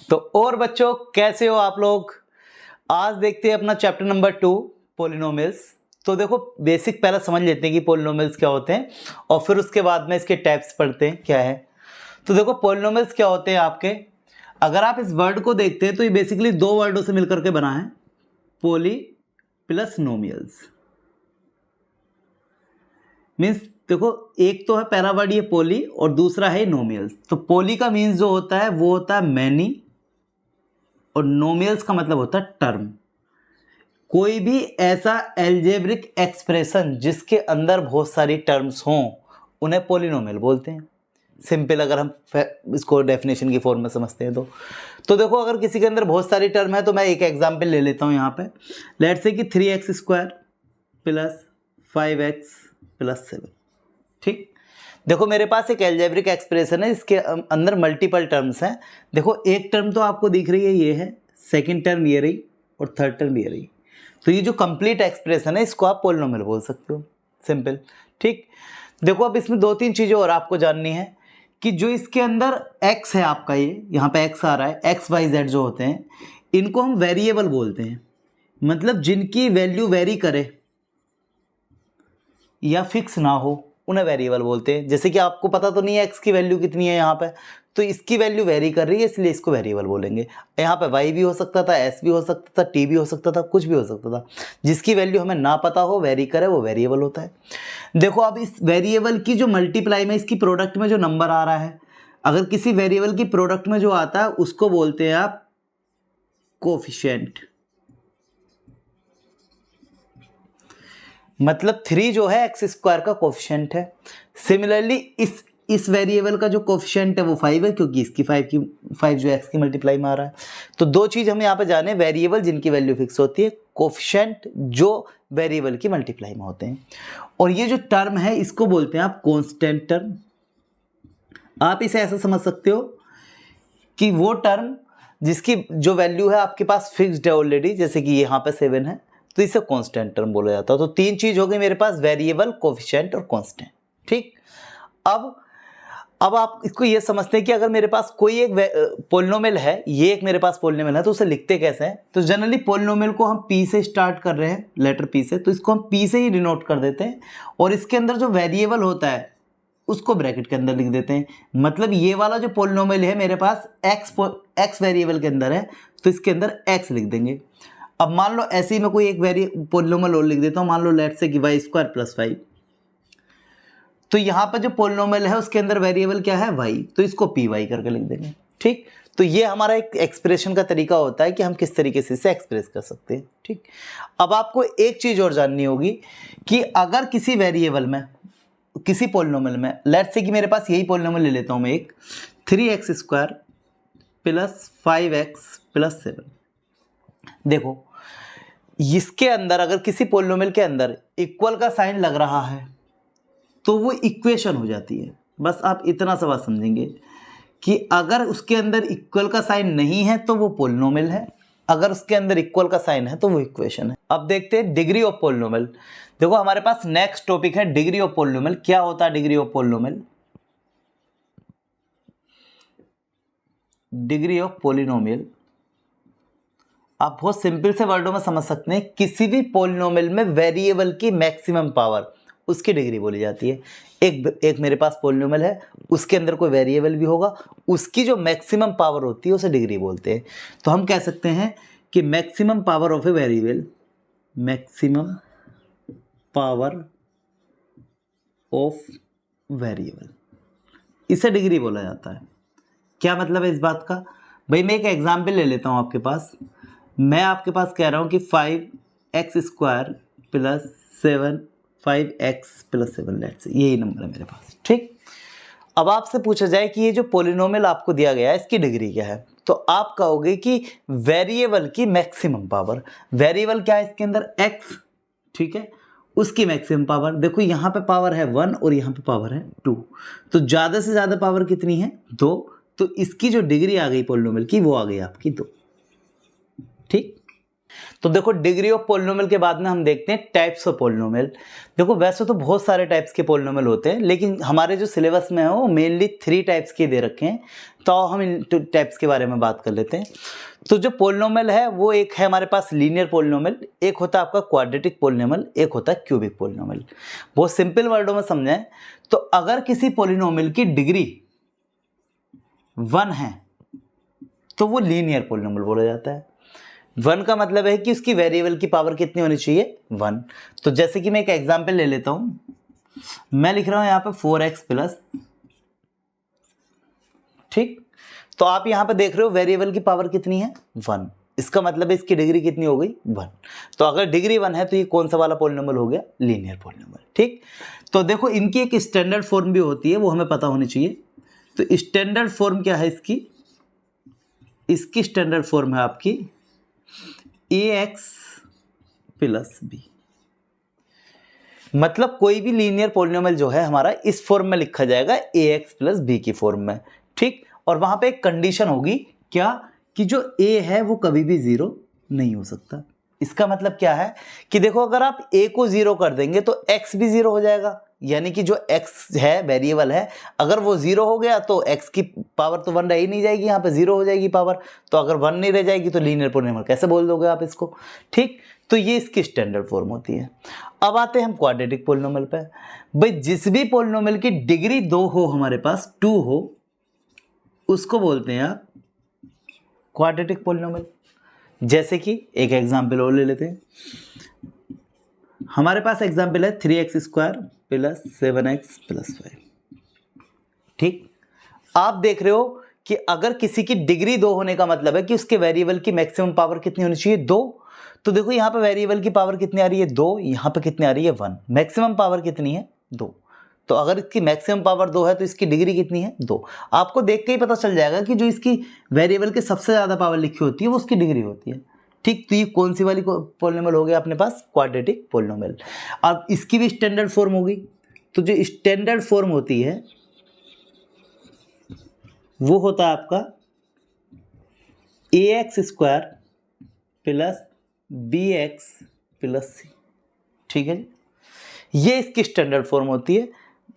तो और बच्चों कैसे हो आप लोग। आज देखते हैं अपना चैप्टर नंबर 2 पॉलिनोमियल्स। तो देखो बेसिक पहला समझ लेते हैं कि पॉलिनोमियल्स क्या होते हैं और फिर उसके बाद में इसके टाइप्स पढ़ते हैं क्या है। तो देखो पॉलिनोमियल्स क्या होते हैं आपके, अगर आप इस वर्ड को देखते हैं तो ये बेसिकली दो वर्डों से मिलकर के बना है, पॉली प्लस नोमियल्स। मीन्स देखो एक तो है पहला वर्ड ये पॉली और दूसरा है नोमियल्स। तो पॉली का मीन्स जो होता है वो होता है मैनी और नोमियल्स का मतलब होता है टर्म। कोई भी ऐसा एल्जेब्रिक एक्सप्रेशन जिसके अंदर बहुत सारी टर्म्स हों उन्हें पॉलिनोमियल बोलते हैं। सिंपल अगर हम इसको डेफिनेशन की फॉर्म में समझते हैं तो देखो अगर किसी के अंदर बहुत सारी टर्म है तो मैं एक एग्जांपल ले लेता हूँ यहाँ पे। लेट्स से कि 3x² प्लस 5x प्लस 7। ठीक, देखो मेरे पास एक एल्जेब्रिक एक्सप्रेशन है, इसके अंदर मल्टीपल टर्म्स हैं। देखो एक टर्म तो आपको दिख रही है ये है, सेकंड टर्म ये रही और थर्ड टर्म ये रही। तो ये जो कंप्लीट एक्सप्रेशन है इसको आप पॉलिनोमियल बोल सकते हो, सिंपल। ठीक, देखो अब इसमें दो तीन चीज़ें और आपको जाननी है कि जो इसके अंदर x है आपका, ये यहाँ पे x आ रहा है, x y z जो होते हैं इनको हम वेरिएबल बोलते हैं। मतलब जिनकी वैल्यू वेरी करे या फिक्स ना हो उन्हें वेरिएबल बोलते हैं। जैसे कि आपको पता तो नहीं है x की वैल्यू कितनी है यहाँ पे, तो इसकी वैल्यू वेरी कर रही है इसलिए इसको वेरिएबल बोलेंगे। यहाँ पे y भी हो सकता था, s भी हो सकता था, t भी हो सकता था, कुछ भी हो सकता था। जिसकी वैल्यू हमें ना पता हो वेरी करे वो वेरिएबल होता है। देखो अब इस वेरिएबल की जो मल्टीप्लाई में इसकी प्रोडक्ट में जो नंबर आ रहा है, अगर किसी वेरिएबल की प्रोडक्ट में जो आता है उसको बोलते हैं आप कोफिशिएंट। मतलब 3 जो है x² का कोफिशिएंट है। सिमिलरली इस वेरिएबल का जो कोफिशिएंट है वो 5 है, क्योंकि इसकी 5 जो x की मल्टीप्लाई में आ रहा है। तो दो चीज हम यहाँ पे जाने, वेरिएबल जिनकी वैल्यू फिक्स होती है, कोफिशिएंट जो वेरिएबल की मल्टीप्लाई में होते हैं। और ये जो टर्म है इसको बोलते हैं आप कांस्टेंट टर्म। आप इसे ऐसा समझ सकते हो कि वो टर्म जिसकी जो वैल्यू है आपके पास फिक्स्ड है ऑलरेडी, जैसे कि यहाँ पे 7 है तो इसे कांस्टेंट टर्म बोला जाता है। तो तीन चीज हो गई मेरे पास, वेरिएबल, कोफिशिएंट और कांस्टेंट। ठीक, अब आप इसको ये समझते हैं कि अगर मेरे पास कोई एक पॉलिनोमियल है, ये एक मेरे पास पॉलिनोमियल है, तो उसे लिखते कैसे हैं। तो जनरली पॉलिनोमियल को हम p से स्टार्ट कर रहे हैं, लेटर p से, तो इसको हम p से ही डिनोट कर देते हैं और इसके अंदर जो वेरिएबल होता है उसको ब्रैकेट के अंदर लिख देते हैं। मतलब ये वाला जो पॉलिनोमियल है मेरे पास x वेरिएबल के अंदर है तो इसके अंदर x लिख देंगे। अब मान लो ऐसे ही मैं कोई एक पॉलिनोमियल और लिख देता हूँ, मान लो लेट्स से कि y² प्लस 5। तो यहाँ पर जो पॉलिनोमियल है उसके अंदर वेरिएबल क्या है, y, तो इसको py करके लिख देंगे। ठीक, तो ये हमारा एक एक्सप्रेशन का तरीका होता है कि हम किस तरीके से इसे एक्सप्रेस कर सकते हैं। ठीक, अब आपको एक चीज और जाननी होगी कि अगर किसी वेरिएबल में, किसी पॉलिनोमियल में, लेट्स से कि मेरे पास यही पॉलिनोमियल ले लेता हूं मैं एक, 3x² प्लस 5x प्लस 7। देखो इसके अंदर अगर किसी पॉलिनोमियल के अंदर इक्वल का साइन लग रहा है तो वो इक्वेशन हो जाती है। बस आप इतना सा बात समझेंगे कि अगर उसके अंदर इक्वल का साइन नहीं है तो वो पॉलिनोमियल है, अगर उसके अंदर इक्वल का साइन है तो वो इक्वेशन है। अब देखते हैं डिग्री ऑफ पॉलिनोमियल। देखो हमारे पास नेक्स्ट टॉपिक है डिग्री ऑफ पॉलिनोमियल। क्या होता है degree of polynomial? Degree of polynomial आप बहुत सिंपल से वर्डों में समझ सकते हैं, किसी भी पॉलिनोमियल में वेरिएबल की मैक्सिमम पावर, उसकी डिग्री बोली जाती है। एक मेरे पास पॉलिनोमियल है, उसके अंदर कोई वेरिएबल भी होगा, उसकी जो मैक्सिमम पावर होती है उसे डिग्री बोलते हैं। तो हम कह सकते हैं कि maximum power of a variable, maximum power of variable, इसे डिग्री बोला जाता है। क्या मतलब है इस बात का? भाई मैं एक एग्जाम्पल ले लेता हूँ आपके पास। मैं आपके पास कह रहा हूँ कि 5x² plus 7 5x plus 7, let's say यही नंबर है मेरे पास। ठीक, अब आपसे पूछा जाए कि ये जो पॉलिनोमियल आपको दिया गया है इसकी डिग्री क्या है, तो आप कहोगे कि वेरिएबल की मैक्सिमम पावर। वेरिएबल क्या है इसके अंदर, x, ठीक है, उसकी मैक्सिमम पावर। देखो यहाँ पे पावर है 1 और यहाँ पे पावर है 2, तो ज़्यादा से ज़्यादा पावर कितनी है, 2। तो इसकी जो डिग्री आ गई पॉलिनोमियल की वो आ गई आपकी 2। ठीक, तो देखो डिग्री ऑफ पोलिनोमियल के बाद में हम देखते हैं टाइप्स ऑफ पोलिनोमियल। देखो वैसे तो बहुत सारे टाइप्स के पोलिनोमियल होते हैं, लेकिन हमारे जो सिलेबस में है वो मेनली 3 टाइप्स के दे रखे हैं, तो हम इन टाइप्स के बारे में बात कर लेते हैं। तो जो पोलिनोमियल है वो एक है हमारे पास लीनियर पोलिनोमियल, एक होता है आपका क्वाड्रेटिक पोलिनोमियल, एक होता है क्यूबिक पोलिनोमियल। बहुत सिंपल वर्डों में समझें तो अगर किसी पोलिनोमियल की डिग्री 1 है तो वो लीनियर पोलिनोमियल बोला जाता है। 1 का मतलब है कि उसकी वेरिएबल की पावर कितनी होनी चाहिए, 1। तो जैसे कि मैं एक एग्जांपल ले लेता हूं, मैं लिख रहा हूं यहां पे 4x प्लस, ठीक। तो आप यहां पे देख रहे हो वेरिएबल की पावर कितनी है, 1। इसका मतलब है इसकी डिग्री कितनी हो गई, 1। तो अगर डिग्री 1 है तो ये कौन सा वाला पोलिनोमियल हो गया, लीनियर पोलिनोमियल, ठीक। तो देखो इनकी एक स्टैंडर्ड फॉर्म भी होती है, वो हमें पता होनी चाहिए। तो स्टैंडर्ड फॉर्म क्या है इसकी स्टैंडर्ड फॉर्म है आपकी ax प्लस b। मतलब कोई भी लीनियर पोलिनोमियल जो है हमारा इस फॉर्म में लिखा जाएगा ax प्लस b की फॉर्म में, ठीक। और वहां पे एक कंडीशन होगी क्या, कि जो a है वो कभी भी 0 नहीं हो सकता। इसका मतलब क्या है कि देखो अगर आप a को 0 कर देंगे तो x भी 0 हो जाएगा, यानी कि जो x है वेरिएबल है, अगर वो 0 हो गया तो x की पावर तो 1 रह ही नहीं जाएगी, यहाँ पे 0 हो जाएगी पावर। तो अगर 1 नहीं रह जाएगी तो लीनियर पोलिनोमियल कैसे बोल दोगे आप इसको, ठीक। तो ये इसकी स्टैंडर्ड फॉर्म होती है। अब आते हैं हम क्वाड्रेटिक पोलिनोमियल पे। भाई जिस भी पोलिनोमियल की डिग्री 2 हो, हमारे पास 2 हो, उसको बोलते हैं आप क्वाड्रेटिक पोलिनोमियल। जैसे कि एक एग्जांपल और ले लेते हैं, हमारे पास एग्जांपल है 3x square plus 7x plus 5, ठीक। आप देख रहे हो कि अगर किसी की डिग्री 2 होने का मतलब है कि उसके वेरिएबल की मैक्सिमम पावर कितनी होनी चाहिए, 2। तो देखो यहाँ पे वेरिएबल की पावर कितनी आ रही है, 2। यहाँ पे कितनी आ रही है, 1। मैक्सिमम पावर कितनी है, 2। तो अगर इसकी मैक्सिमम पावर 2 है तो इसकी डिग्री कितनी है, 2। आपको देख के ही पता चल जाएगा कि जो इसकी वेरिएबल की सबसे ज़्यादा पावर लिखी होती है वो उसकी डिग्री होती है, ठीक। तो ये कौन सी वाली पोलिनोमियल हो गया अपने पास, क्वाड्रेटिक पोलिनोमियल। अब इसकी भी स्टैंडर्ड फॉर्म होगी। तो जो स्टैंडर्ड फॉर्म होती है वो होता है आपका ax square plus bx plus c, ठीक है। ये इसकी स्टैंडर्ड फॉर्म होती है।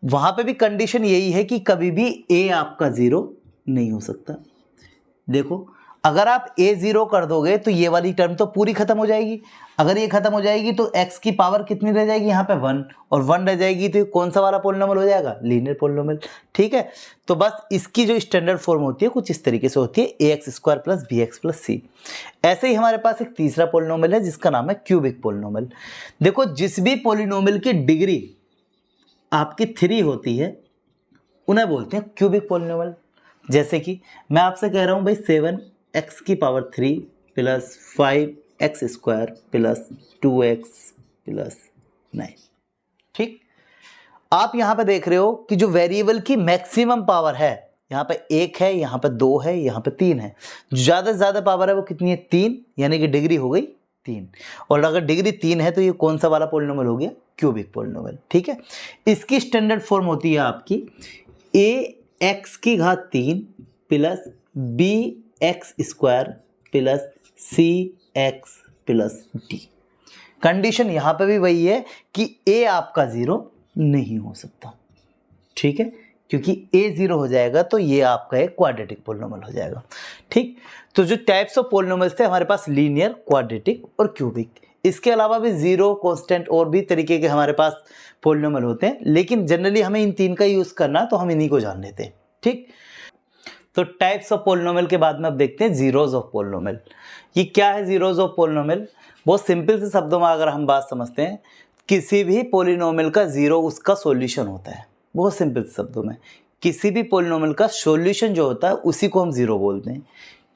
वहां पे भी कंडीशन यही है कि कभी भी a आपका 0 नहीं हो सकता। देखो अगर आप a 0 कर दोगे तो ये वाली टर्म तो पूरी खत्म हो जाएगी। अगर ये खत्म हो जाएगी तो x की पावर कितनी रह जाएगी, यहाँ पे 1, और 1 रह जाएगी तो ये कौन सा वाला पोलिनोमियल हो जाएगा, लीनियर पोलिनोमियल, ठीक है। तो बस इसकी जो स्टैंडर्ड फॉर्म होती है कुछ इस तरीके से होती है, ax square plus bx plus c। ऐसे ही हमारे पास एक तीसरा पोलिनोमियल है जिसका नाम है क्यूबिक पोलिनोमियल। देखो जिस भी पोलिनोमियल की डिग्री आपकी 3 होती है उन्हें बोलते हैं क्यूबिक पोलिनोमियल। जैसे कि मैं आपसे कह रहा हूँ भाई 7x की power 3 plus 5x square plus 2x plus 9, ठीक। आप यहाँ पे देख रहे हो कि जो वेरिएबल की मैक्सिमम पावर है, यहाँ पे 1 है, यहाँ पे 2 है, यहाँ पे 3 है। जो ज़्यादा से ज़्यादा पावर है वो कितनी है, 3, यानी कि डिग्री हो गई 3। और अगर डिग्री 3 है तो ये कौन सा वाला पोलिनोमियल हो गया, क्यूबिक पोलिनोमियल, ठीक है। इसकी स्टैंडर्ड फॉर्म होती है आपकी ax की घात 3 plus bx square plus cx plus d। Condition यहाँ पे भी वही है कि a आपका 0 नहीं हो सकता, ठीक है, क्योंकि a 0 हो जाएगा तो ये आपका एक क्वाड्रेटिक पोलिनोमियल हो जाएगा, ठीक। तो जो टाइप्स ऑफ पोलिनोमियल्स थे हमारे पास लीनियर, क्वाड्रेटिक और क्यूबिक। इसके अलावा भी जीरो, कांस्टेंट और भी तरीके के हमारे पास पोलिनोमियल होते हैं, लेकिन जनरली हमें इन 3 का यूज करना तो हम इन्हीं को जान लेते हैं, ठीक। तो टाइप्स ऑफ पोलिनोमियल के बाद में अब देखते हैं जीरोज ऑफ पोलिनोमियल। ये क्या है जीरोज ऑफ पोलिनोमियल? बहुत सिंपल से शब्दों में अगर हम बात समझते हैं, किसी भी पोलिनोमियल का जीरो उसका सॉल्यूशन होता है। बहुत सिंपल शब्दों में किसी भी पोलिनोमियल का सॉल्यूशन जो होता है उसी को हम जीरो बोलते हैं,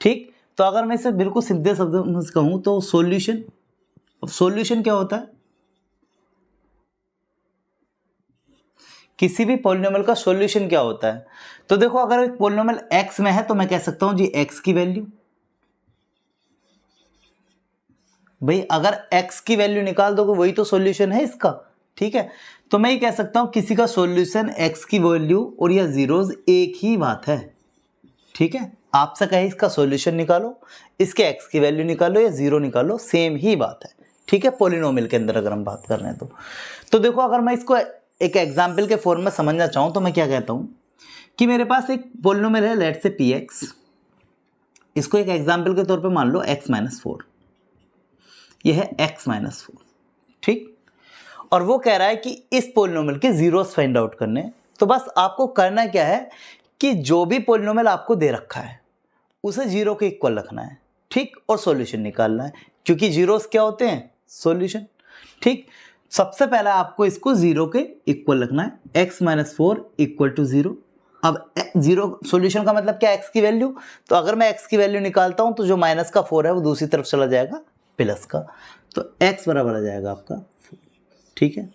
ठीक। तो अगर मैं इसे बिल्कुल सीधे शब्दों में कहूँ तो सॉल्यूशन क्या होता है? किसी भी पोलिनोमियल का सॉल्यूशन क्या होता है? तो देखो अगर एक पोलिनोमियल x में है तो मैं कह सकता हूं जी x की वैल्यू, भाई अगर x की वैल्यू निकाल दोगे वही तो सॉल्यूशन है इसका, ठीक है। तो मैं ये कह सकता हूं किसी का सॉल्यूशन x की वैल्यू और या जीरोज एक ही बात है, ठीक है। आपसे कहे इसका सॉल्यूशन निकालो, इसके x की वैल्यू निकालो या 0 निकालो, सेम ही बात है, ठीक है। पॉलिनोमियल के अंदर अगर हम बात कर रहे हैं तो देखो अगर मैं इसको एक एग्जाम्पल के फॉर्म में समझना चाहूँ तो मैं क्या कहता हूँ कि मेरे पास एक पॉलिनोमियल है, लेट से px, इसको एक एग्जाम्पल के तौर पे मान लो x-4, यह है x-4, ठीक। और वो कह रहा है कि इस पॉलिनोमियल के जीरोस फाइंड आउट करने। तो बस आपको करना क्या है कि जो भी पॉलिनोमियल आपको दे रखा है उसे जीरो के इक्वल रखना है, ठीक, और सॉल्यूशन निकालना है, क्योंकि जीरोस क्या होते हैं, सॉल्यूशन, ठीक। सबसे पहला आपको इसको जीरो के इक्वल रखना है, x-4 इक्वल टू 0। अब जीरो सॉल्यूशन का मतलब क्या है, x की वैल्यू, तो अगर मैं x की वैल्यू निकालता हूं तो जो माइनस का 4 है वो दूसरी तरफ चला जाएगा प्लस का, तो x बराबर आ जाएगा आपका 4, ठीक है।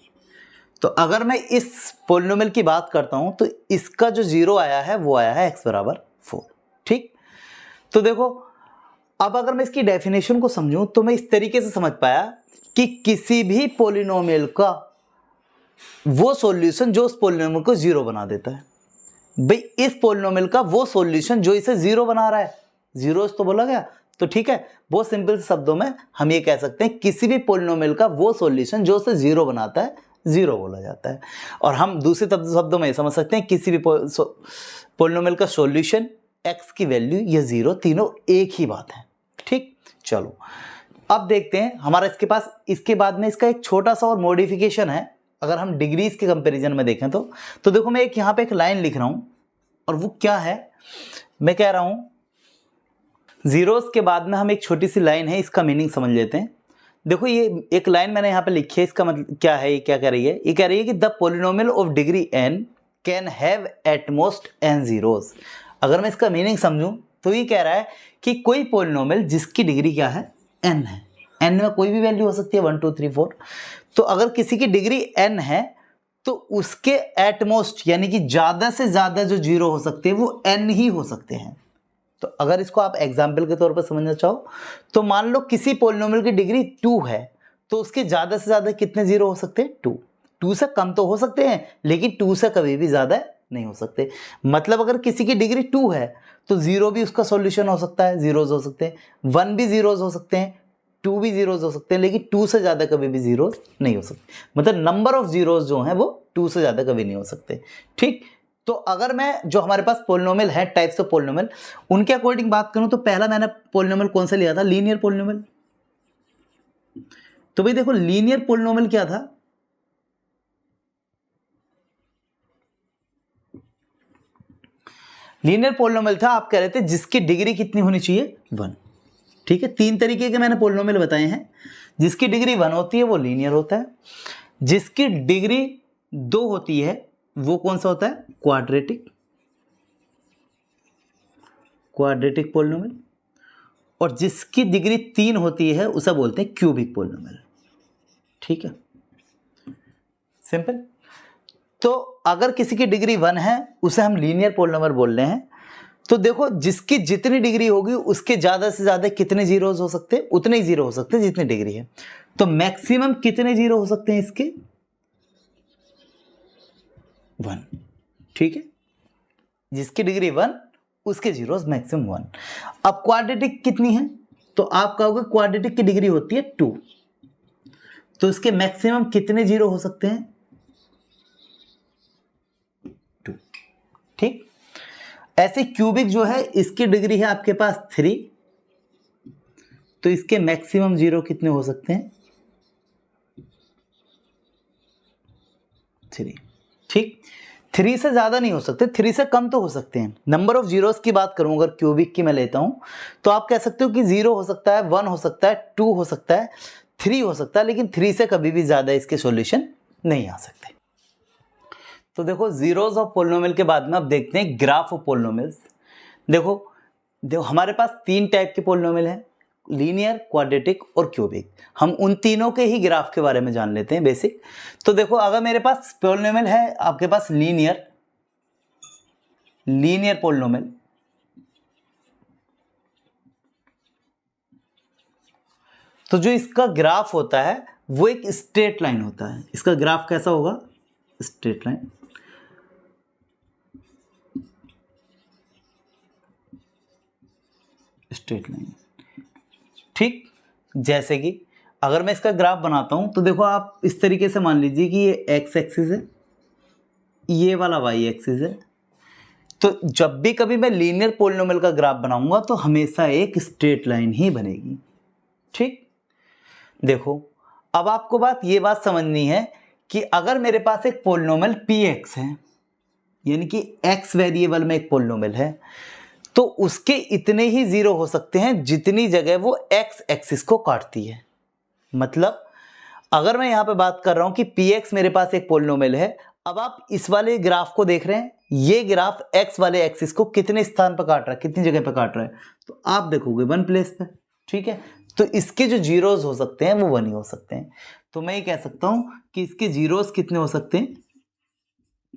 तो अगर मैं इस पॉलिनोमियल की बात करता हूं तो इसका जो जीरो आया है वो आया है x बराबर 4, ठीक। तो देखो अब अगर मैं इसकी डेफिनेशन को समझूं तो मैं इस तरीके से समझ पाया कि किसी भी पॉलिनोमियल का वो सॉल्यूशन जो उस पॉलिनोमियल को जीरो बना देता है। भाई इस पॉलिनोमियल का वो सॉल्यूशन जो इसे जीरो बना रहा है, जीरोस तो बोला गया, तो ठीक है, बहुत सिंपल शब्दों में हम ये कह सकते हैं किसी भी पॉलिनोमियल का वो सॉल्यूशन जो उसे जीरो बनाता है, जीरो बोला जाता है। और हम दूसरे शब्दों में ये समझ सकते हैं किसी भी पॉलिनोमियल का सॉल्यूशन, x की वैल्यू या जीरो, तीनों एक ही बात है, ठीक। चलो अब देखते हैं हमारा इसके पास, इसके बाद में इसका एक छोटा सा और मॉडिफिकेशन है। अगर हम डिग्रीज के कंपैरिजन में देखें तो देखो मैं एक यहाँ पे एक लाइन लिख रहा हूं, और वो क्या है, मैं कह रहा हूं जीरोस के बाद में हम एक छोटी सी लाइन है, इसका मीनिंग समझ लेते हैं। देखो ये एक लाइन मैंने यहाँ पे लिखी है, इसका मतलब क्या है, ये क्या कह रही है, ये कह रही है कि the polynomial of degree n can have at most n zeros. अगर मैं इसका मीनिंग समझूं तो ये कह रहा है कि कोई पॉलिनोमियल जिसकी डिग्री क्या है, n है, n में कोई भी वैल्यू हो सकती है 1 2 3 4, तो अगर किसी की डिग्री n है तो उसके एटमोस्ट यानी कि ज्यादा से ज्यादा जो जीरो हो सकते हैं वो n ही हो सकते हैं। तो अगर इसको आप एग्जाम्पल के तौर पर समझना चाहो तो मान लो किसी पॉलिनोमियल की डिग्री 2 है तो उसके ज्यादा से ज्यादा कितने जीरो हो सकते हैं, 2। 2 से कम तो हो सकते हैं लेकिन 2 से कभी भी ज्यादा नहीं हो सकते। मतलब अगर किसी की डिग्री 2 है तो जीरो भी उसका सॉल्यूशन हो सकता है, जीरोज हो सकते हैं, 1 भी जीरोज हो सकते हैं, 2 भी जीरोज हो सकते हैं, लेकिन 2 से ज्यादा कभी भी जीरोज नहीं हो सकते। मतलब नंबर ऑफ जीरोज जो हैं वो 2 से ज्यादा कभी नहीं हो सकते, ठीक। तो अगर मैं जो हमारे पास पॉलिनोमियल है, टाइप्स ऑफ पॉलिनोमियल, उनके अकॉर्डिंग बात करूं तो पहला मैंने पॉलिनोमियल कौन सा लिया था, लीनियर पॉलिनोमियल। तो भाई देखो लीनियर पॉलिनोमियल क्या था, लीनियर पॉलिनोमियल था, आप कह रहे थे जिसकी डिग्री कितनी होनी चाहिए, 1, ठीक है। 3 तरीके के मैंने पॉलिनोमियल बताए हैं, जिसकी डिग्री 1 होती है वो लीनियर होता है, जिसकी डिग्री 2 होती है वो कौन सा होता है, क्वाड्रेटिक, क्वाड्रेटिक पॉलिनोमियल, और जिसकी डिग्री 3 होती है उसे बोलते हैं क्यूबिक पॉलिनोमियल, ठीक है, सिंपल। तो अगर किसी की डिग्री 1 है उसे हम लीनियर पॉलिनोमियल बोल रहे हैं। तो देखो जिसकी जितनी डिग्री होगी उसके ज्यादा से ज्यादा कितने जीरोस हो सकते हैं, उतने ही जीरो हो सकते हैं जितनी डिग्री है। तो मैक्सिमम कितने जीरो हो सकते हैं इसके, 1, ठीक है। जिसकी डिग्री 1 उसके जीरोस मैक्सिमम 1। अब क्वाड्रेटिक कितनी है, तो आप कहोगे क्वाड्रेटिक की डिग्री होती है 2, तो इसके मैक्सिमम कितने जीरो हो सकते हैं, 2, ठीक। ऐसे क्यूबिक जो है इसकी डिग्री है आपके पास 3, तो इसके मैक्सिमम जीरो कितने हो सकते हैं, 3, ठीक। 3 से ज्यादा नहीं हो सकते, 3 से कम तो हो सकते हैं। नंबर ऑफ जीरोस की बात करूं अगर क्यूबिक की मैं लेता हूं तो आप कह सकते हो कि 0 हो सकता है, 1 हो सकता है, 2 हो सकता है, 3 हो सकता है, लेकिन 3 से कभी भी ज्यादा इसके सॉल्यूशन नहीं आ सकते। तो देखो जीरोस ऑफ पॉलिनोमियल के बाद में अब देखते हैं ग्राफ ऑफ पॉलिनोमियल्स। देखो हमारे पास 3 टाइप के पॉलिनोमियल हैं, लीनियर, क्वाड्रेटिक और क्यूबिक। हम उन तीनों के ही ग्राफ के बारे में जान लेते हैं बेसिक। तो देखो अगर मेरे पास पॉलिनोमियल है आपके पास लीनियर पॉलिनोमियल, तो जो इसका ग्राफ होता है वो एक स्ट्रेट लाइन होता है। इसका ग्राफ कैसा होगा, स्ट्रेट लाइन। Straight line. ठीक, जैसे कि अगर मैं इसका ग्राफ बनाता हूं तो देखो आप इस तरीके से मान लीजिए कि ये एक्स एक्सिस है, ये वाला वाई एक्सिस है। तो जब भी कभी मैं लीनियर पॉलिनोमियल का ग्राफ बनाऊंगा तो हमेशा एक स्ट्रेट लाइन ही बनेगी। ठीक, देखो अब आपको ये बात समझनी है कि अगर मेरे पास एक पॉलिनोमियल px है, यानी कि x वेरिएबल में एक पॉलिनोमियल है, तो उसके इतने ही जीरो हो सकते हैं जितनी जगह वो x एक्सिस को काटती है। मतलब अगर मैं यहां पे बात कर रहा हूं कि px मेरे पास एक पॉलिनोमियल है, अब आप इस वाले ग्राफ को देख रहे हैं, ये ग्राफ x वाले एक्सिस को कितने स्थान पर काट रहा है, कितनी जगह पर काट रहा है, तो आप देखोगे 1 प्लेस पे। ठीक है, तो इसके जो जीरोस हो सकते हैं वो 1 ही हो सकते हैं। तो मैं ये कह सकता हूं कि इसके जीरोस कितने हो सकते हैं,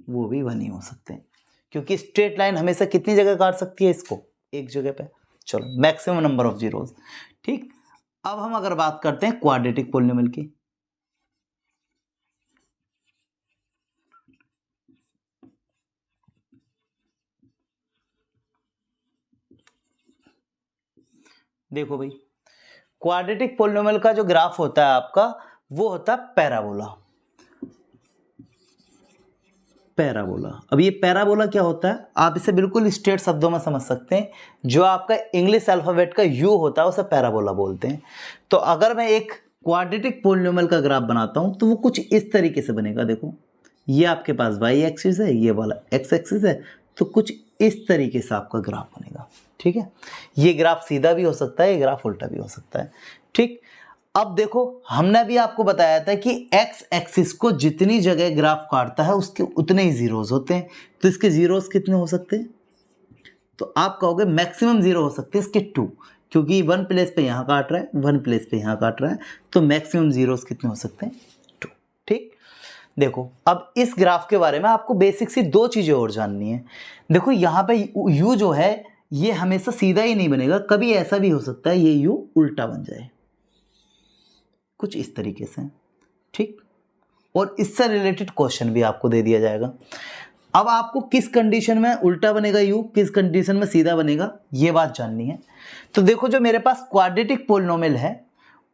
वो भी 1 ही हो सकते हैं, क्योंकि स्ट्रेट लाइन हमेशा कितनी जगह काट सकती है, इसको एक जगह पे। चलो, मैक्सिमम नंबर ऑफ जीरोस। ठीक, अब हम अगर बात करते हैं क्वाड्रेटिक पॉलिनोमियल की, देखो भाई क्वाड्रेटिक पॉलिनोमियल का जो ग्राफ होता है आपका, वो होता है पैराबोला। पैराबोला, अब ये पैराबोला क्या होता है, आप इसे बिल्कुल स्ट्रेट शब्दों में समझ सकते हैं। जो आपका इंग्लिश अल्फाबेट का यू होता है उसे पैराबोला बोलते हैं। तो अगर मैं एक क्वाड्रेटिक पॉलिनोमियल का ग्राफ बनाता हूं तो वो कुछ इस तरीके से बनेगा। देखो ये आपके पास वाई एक्सिस है, ये वाला एक्स एक्सिस है, तो कुछ इस तरीके से आपका ग्राफ बनेगा। ठीक है, ये ग्राफ सीधा भी हो सकता है, ये ग्राफ उल्टा भी हो सकता है। ठीक, अब देखो हमने भी आपको बताया था कि एक्स एक्सिस को जितनी जगह ग्राफ काटता है उसके उतने ही जीरोस होते हैं। तो इसके जीरोस कितने हो सकते हैं, तो आप कहोगे मैक्सिमम जीरो हो सकते हैं इसके 2, क्योंकि 1 प्लेस पे यहाँ काट रहा है, 1 प्लेस पे यहाँ काट रहा है, तो मैक्सिमम जीरोस कितने हो सकते हैं, 2। ठीक, देखो अब इस ग्राफ के बारे में आपको बेसिक सी 2 चीज़ें और जाननी है। देखो यहाँ पे यू जो है ये हमेशा सीधा ही नहीं बनेगा, कभी ऐसा भी हो सकता है ये यू उल्टा बन जाए, कुछ इस तरीके से। ठीक, और इससे रिलेटेड क्वेश्चन भी आपको दे दिया जाएगा। अब आपको किस कंडीशन में उल्टा बनेगा यू, किस कंडीशन में सीधा बनेगा, ये बात जाननी है। तो देखो जो मेरे पास क्वाड्रेटिक पॉलिनोमियल है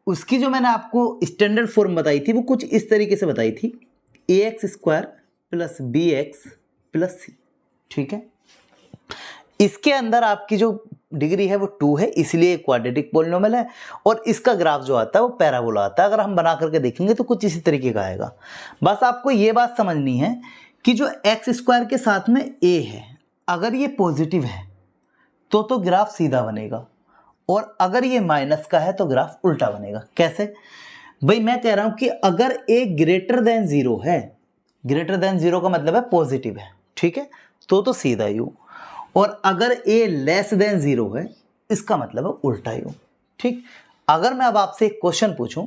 उसकी जो मैंने आपको स्टैंडर्ड फॉर्म बताई थी वो कुछ इस तरीके से बताई थी, ax² + bx + c। ठीक है, इसके अंदर आपकी जो डिग्री है वो 2 है, इसलिए क्वाड्रेटिक पॉलिनोमियल है, और इसका ग्राफ जो आता है वो पैराबोला आता है। अगर हम बना करके देखेंगे तो कुछ इसी तरीके का आएगा। बस आपको ये बात समझनी है कि जो x² के साथ में a है, अगर ये पॉजिटिव है तो ग्राफ सीधा बनेगा, और अगर ये माइनस का है तो ग्राफ उल्टा बनेगा। कैसे भाई, मैं कह रहा हूं कि अगर a > 0 है, > 0 का मतलब है पॉजिटिव है, ठीक है, तो सीधा यू, और अगर a < 0 है इसका मतलब है उल्टा यू। ठीक, अगर मैं अब आपसे एक क्वेश्चन पूछूं,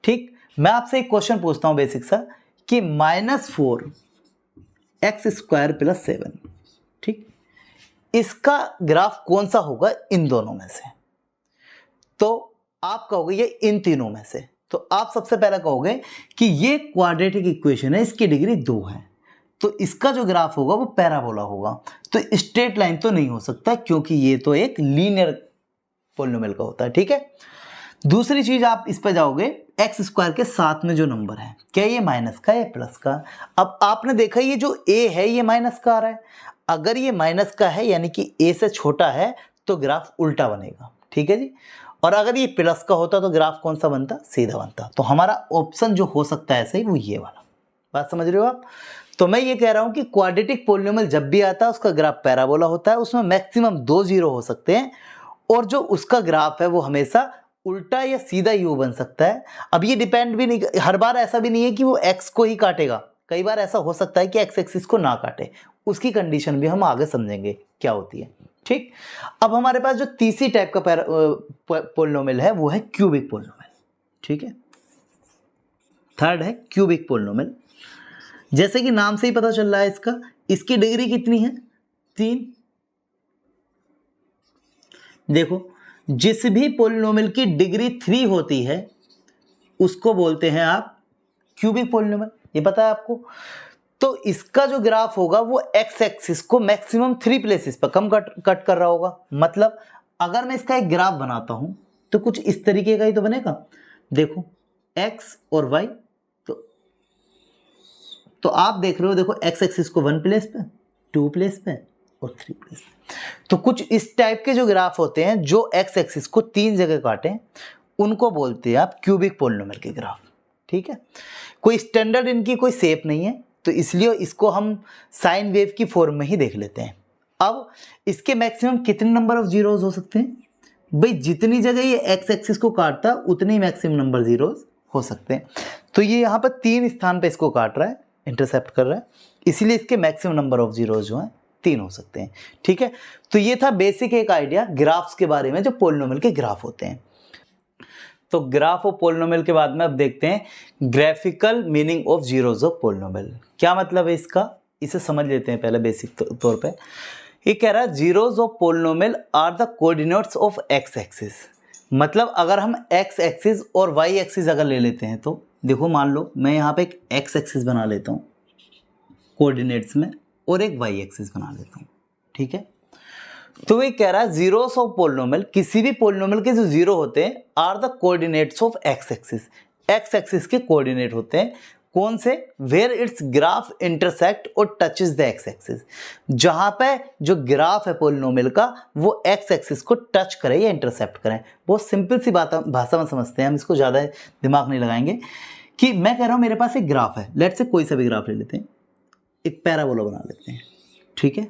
ठीक, मैं आपसे एक क्वेश्चन पूछता हूं बेसिक सा कि -4 x² + 7, ठीक, इसका ग्राफ कौन सा होगा इन दोनों में से, तो आप कहोगे ये इन तीनों में से। तो आप सबसे पहले कहोगे कि ये क्वाड्रेटिक इक्वेशन है, इसकी डिग्री 2 है, तो इसका जो ग्राफ होगा वो पैराबोला होगा। तो स्ट्रेट लाइन तो नहीं हो सकता क्योंकि ये तो एक लीनियर पॉलिनोमियल का होता है। ठीक है, दूसरी चीज आप इस पर जाओगे, x² के साथ में जो नंबर है, क्या ये माइनस का या प्लस का। अब आपने देखा ये जो a है ये माइनस का आ रहा है, अगर ये माइनस का है यानी कि a से छोटा है तो ग्राफ उल्टा बनेगा। ठीक है जी, और अगर ये प्लस का होता तो ग्राफ कौन सा बनता, सीधा बनता। तो हमारा ऑप्शन जो हो सकता है ऐसे ही वो ये वाला, बात समझ रहे हो आप। तो मैं ये कह रहा हूं कि क्वाड्रेटिक पॉलिनोमियल जब भी आता है उसका ग्राफ पैराबोला होता है, उसमें मैक्सिमम 2 जीरो हो सकते हैं, और जो उसका ग्राफ है वो हमेशा उल्टा या सीधा यू बन सकता है। अब ये डिपेंड भी नहीं, हर बार ऐसा भी नहीं है कि वो एक्स को ही काटेगा, कई बार ऐसा हो सकता है कि एक्स एक्सिस को ना काटे, उसकी कंडीशन भी हम आगे समझेंगे क्या होती है। ठीक, अब हमारे पास जो तीसरी टाइप का पॉलिनोमियल है वो है क्यूबिक पॉलिनोमियल। ठीक है, थर्ड है क्यूबिक पॉलिनोमियल। जैसे कि नाम से ही पता चल रहा है इसका, इसकी डिग्री कितनी है, 3। देखो जिस भी पॉलिनोमियल की डिग्री 3 होती है उसको बोलते हैं आप क्यूबिक पॉलिनोमियल, ये पता है आपको। तो इसका जो ग्राफ होगा वो एक्स एक्सिस को मैक्सिमम 3 प्लेसेस पर कम कट कर रहा होगा। मतलब अगर मैं इसका एक ग्राफ बनाता हूं तो कुछ इस तरीके का ही तो बनेगा। देखो x और y, तो आप देख रहे हो, देखो x एक्सिस को 1 प्लेस पे, 2 प्लेस पे और 3 प्लेस पे। तो कुछ इस टाइप के जो ग्राफ होते हैं जो x एक्सिस को 3 जगह काटें, उनको बोलते हैं आप क्यूबिक पोलिनोमियल के ग्राफ। ठीक है, कोई स्टैंडर्ड इनकी कोई शेप नहीं है, तो इसलिए इसको हम साइन वेव की फॉर्म में ही देख लेते हैं। अब इसके मैक्सिमम कितने नंबर ऑफ जीरोज हो सकते हैं? भाई जितनी जगह ये एक्स एक्सिस को काटता उतने ही मैक्सिमम नंबर जीरोज हो सकते हैं। तो ये यहाँ पर 3 स्थान पे इसको काट रहा है, इंटरसेप्ट कर रहा है, इसीलिए इसके मैक्सिमम नंबर ऑफ जीरोज जो हैं 3 हो सकते हैं। ठीक है, तो ये था बेसिक एक आइडिया ग्राफ्स के बारे में जो पोलिनोमियल के ग्राफ होते हैं। तो ग्राफ ऑफ पोलिनोमियल के बाद में अब देखते हैं graphical meaning of zeros of polynomial. क्या मतलब है इसका, इसे समझ लेते हैं पहले बेसिक तौर पे। ये कह रहा है zeros of polynomial are the coordinates of x axis. मतलब अगर हम एक्स एक्सिस और वाई एक्सिस अगर ले लेते हैं, तो देखो मान लो मैं यहाँ पे एक एक्स एक्सिस बना लेता हूँ कोऑर्डिनेट्स में और एक वाई एक्सिस बना लेता हूँ। ठीक है, तो ये कह रहा है जीरोस ऑफ पोलिनोमियल, किसी भी पोलिनोमियल के जो जीरो होते हैं are the coordinates of x axis. X axis के कोऑर्डिनेट होते हैं कौन से? वेयर इट्स ग्राफ इंटरसेक्ट और टचेस द एक्स एक्सिस। जहां पे जो ग्राफ है पोलिनोमियल का वो एक्स एक्सिस को टच करे या इंटरसेप्ट करें। बहुत सिंपल सी बात भाषा में समझते हैं हम, इसको ज़्यादा दिमाग नहीं लगाएंगे। कि मैं कह रहा हूँ मेरे पास एक ग्राफ है, लेट्स से कोई सा भी ग्राफ ले लेते हैं, एक पैराबोला बना लेते हैं। ठीक है,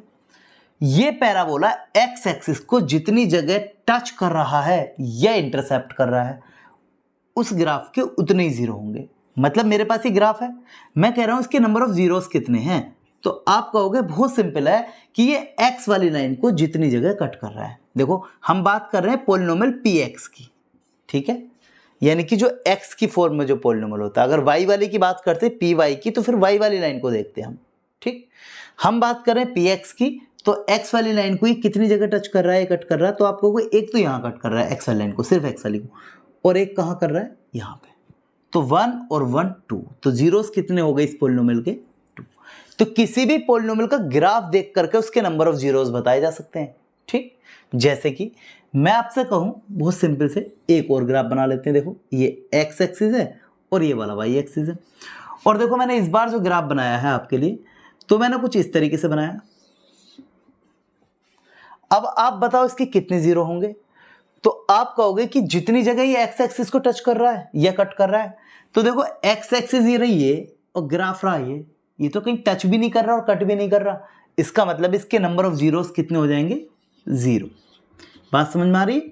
ये पैराबोला एक्स एक्सिस को जितनी जगह टच कर रहा है या इंटरसेप्ट कर रहा है उस ग्राफ के उतने ही जीरो होंगे। मतलब मेरे पास ये ग्राफ है, मैं कह रहा हूं इसके नंबर ऑफ जीरोस कितने हैं, तो आप कहोगे बहुत सिंपल है कि ये एक्स वाली लाइन को जितनी जगह कट कर रहा है। देखो हम बात कर रहे हैं पोलिनोमियल पी एक्स की। ठीक है, यानी कि जो एक्स की फॉर्म में जो पोलिनोमियल होता है। अगर वाई वाले की बात करते पी वाई की, तो फिर वाई वाली लाइन को देखते हैं हम। ठीक, हम बात कर रहे हैं पी एक्स की, तो एक्स वाली लाइन को ये कितनी जगह टच कर रहा है, कट कर रहा है, तो आप कहोगे एक तो यहाँ कट कर रहा है एक्स वाली लाइन को, सिर्फ एक्स वाली को, और एक कहाँ कर रहा है, यहाँ पे। तो 1 और 1 2, तो जीरोस कितने हो गए इस पोलिनोमियल के? 2। तो किसी भी पोलिनोमियल का ग्राफ देख करके उसके नंबर ऑफ जीरोस बताए जा सकते हैं। ठीक, जैसे कि मैं आपसे कहूं बहुत सिंपल से एक और ग्राफ बना लेते हैं। देखो ये एक्स एक्सिस है और ये वाला वाई एक्सिस है, और देखो मैंने इस बार जो ग्राफ बनाया है आपके लिए, तो मैंने कुछ इस तरीके से बनाया। अब आप बताओ इसके कितने जीरो होंगे? तो आप कहोगे कि जितनी जगह ये एक्स एक्सिस को टच कर रहा है या कट कर रहा है, तो देखो एक्स एक्सिस ये रही है और ग्राफ रहा है, ये तो कहीं टच भी नहीं कर रहा और कट भी नहीं कर रहा। इसका मतलब इसके नंबर ऑफ जीरोस कितने हो जाएंगे? 0। बात समझ में आ रही?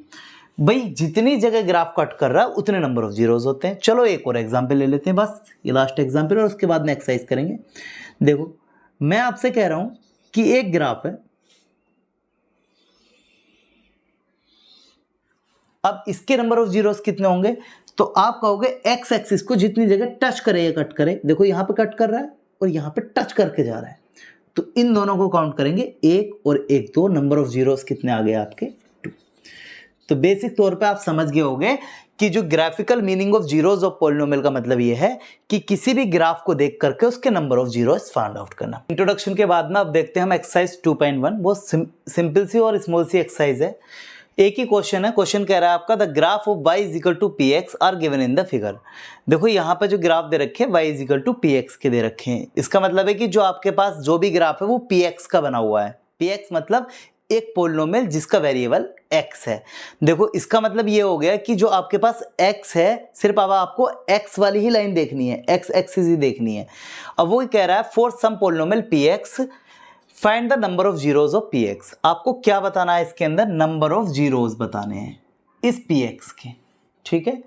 भाई जितनी जगह ग्राफ कट कर रहा है उतने नंबर ऑफ जीरोस होते हैं। चलो एक और एग्जाम्पल ले लेते हैं, बस ये लास्ट एग्जाम्पल, और उसके बाद में एक्सरसाइज करेंगे। देखो मैं आपसे कह रहा हूं कि एक ग्राफ है, अब इसके नंबर ऑफ जीरोस कितने होंगे? तो आप कहोगे एक्स एक्सिस को जितनी जगह टच करे या कट करे, देखो यहां पे कट कर रहा है और यहां पे टच करके जा रहा है, तो इन दोनों को काउंट करेंगे 1 और 1 2, नंबर ऑफ जीरोस कितने आ गए आपके? 2। तो बेसिक तौर पे आप समझ गए होंगे कि जो graphical meaning of zeros of polynomial का मतलब ये है कि किसी भी ग्राफ को देख करके उसके number of zeros find out करना। इंट्रोडक्शन के बाद में अब देखते हैं हम एक्सरसाइज 2.1। बहुत सिंपल सी और स्मॉल सी एक्सरसाइज है, एक ही क्वेश्चन है। क्वेश्चन कह रहा है आपका the graph of y is equal to p x are given in the figure. देखो यहाँ पे जो ग्राफ दे रखे हैं y is equal to p x के दे रखे हैं। इसका मतलब है कि जो आपके पास जो भी ग्राफ है वो पी एक्स का बना हुआ है। पी एक्स मतलब एक पोलिनोमियल जिसका वेरिएबल x है। देखो इसका मतलब ये हो गया कि जो आपके पास x है, सिर्फ अब आपको x वाली ही लाइन देखनी है, x एक्सिस ही देखनी है। अब वो कह रहा है for some polynomial p x find the number of zeros of p x. आपको क्या बताना है इसके अंदर? नंबर ऑफ जीरोज बताने हैं इस पी एक्स के। ठीक है,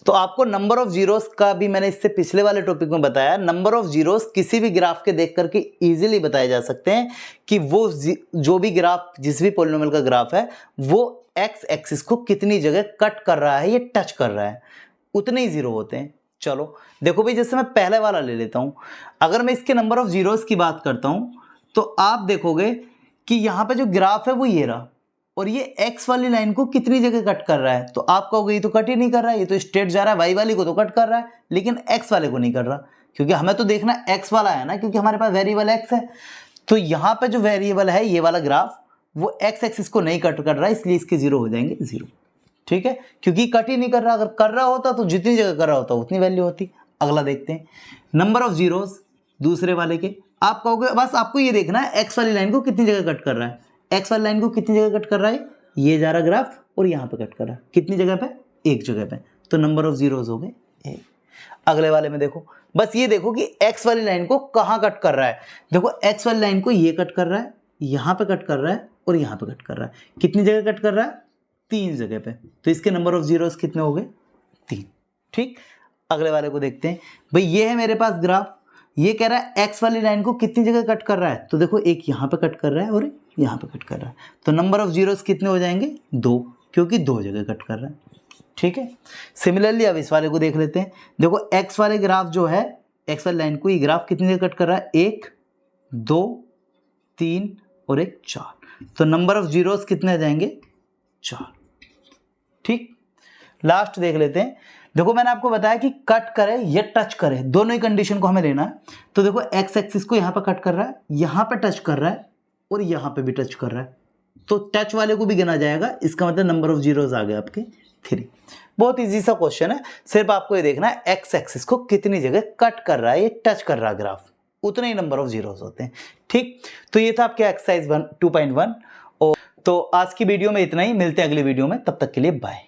तो आपको नंबर ऑफ जीरोस का भी मैंने इससे पिछले वाले टॉपिक में बताया। नंबर ऑफ जीरोस किसी भी ग्राफ के देख करके इजीली बताए जा सकते हैं कि वो जो भी ग्राफ, जिस भी पोलिनोमियल का ग्राफ है, वो एक्स एक्सिस को कितनी जगह कट कर रहा है या टच कर रहा है, उतने ही जीरो होते हैं। चलो देखो भाई, जैसे मैं पहले वाला ले लेता हूं, अगर मैं इसके नंबर ऑफ जीरोस की बात करता हूं तो आप देखोगे कि यहाँ पे जो ग्राफ है वो ये रहा, और ये x वाली लाइन को कितनी जगह कट कर रहा है, तो आप कहोगे ये तो कट ही नहीं कर रहा है, ये तो स्ट्रेट जा रहा है, y वाली को तो कट कर रहा है लेकिन x वाले को नहीं कर रहा, क्योंकि हमें तो देखना x वाला है ना, क्योंकि हमारे पास वेरिएबल x है। तो यहाँ पे जो वेरिएबल है ये वाला ग्राफ, वो एक्स एक्सिस को नहीं कट कर रहा है, इसलिए इसके 0 हो जाएंगे 0। ठीक है, क्योंकि कट ही नहीं कर रहा। अगर कर रहा होता तो जितनी जगह कर रहा होता उतनी वैल्यू होती। अगला देखते हैं, नंबर ऑफ जीरोस दूसरे वाले के। आप कहोगे बस आपको ये देखना है एक्स वाली लाइन को कितनी जगह कट कर रहा है। एक्स वाली लाइन को कितनी जगह कट कर रहा है, ये जा रहा ग्राफ और यहाँ पे कट कर रहा है। कितनी जगह पे, एक जगह पे। तो नंबर ऑफ जीरोस हो गए 1। अगले वाले में देखो, बस ये देखो कि एक्स वाली लाइन को कहाँ कट कर रहा है। देखो एक्स वाली लाइन को ये कट कर रहा है, यहाँ पे कट कर रहा है और यहाँ पे कट कर रहा है। कितनी जगह कट कर रहा है, 3 जगह पे। तो इसके नंबर ऑफ जीरोस कितने हो गए, 3। ठीक, अगले वाले को देखते हैं। भाई ये है मेरे पास ग्राफ, ये कह रहा है एक्स वाली लाइन को कितनी जगह कट कर रहा है। तो देखो एक यहाँ पे कट कर रहा है और यहाँ पे कट कर रहा है। तो नंबर ऑफ जीरोस कितने हो जाएंगे, 2, क्योंकि 2 जगह कट कर रहा है। ठीक है, सिमिलरली अब इस वाले को देख लेते हैं। देखो एक्स वाले ग्राफ जो है, एक्स वाली लाइन को ये ग्राफ कितनी जगह कट कर रहा है, 1, 2, 3 और 1, 4। तो नंबर ऑफ जीरोस कितने आ जाएंगे, 4। ठीक, लास्ट देख लेते हैं। देखो मैंने आपको बताया कि कट करे या टच करे, दोनों ही कंडीशन को हमें लेना है। तो देखो एक्स एक्सिस को यहाँ पर कट कर रहा है, यहाँ पे टच कर रहा है और यहाँ पे भी टच कर रहा है। तो टच वाले को भी गिना जाएगा। इसका मतलब नंबर ऑफ जीरोस आ गए आपके 3। बहुत इजी सा क्वेश्चन है। सिर्फ आपको ये देखना है एक्स एक्सिस को कितनी जगह कट कर रहा है या टच कर रहा है ग्राफ, उतने ही नंबर ऑफ जीरोस होते हैं। ठीक, तो ये था आपके एक्सरसाइज 2.1। और तो आज की वीडियो में इतना ही, मिलते हैं अगली वीडियो में, तब तक के लिए बाय।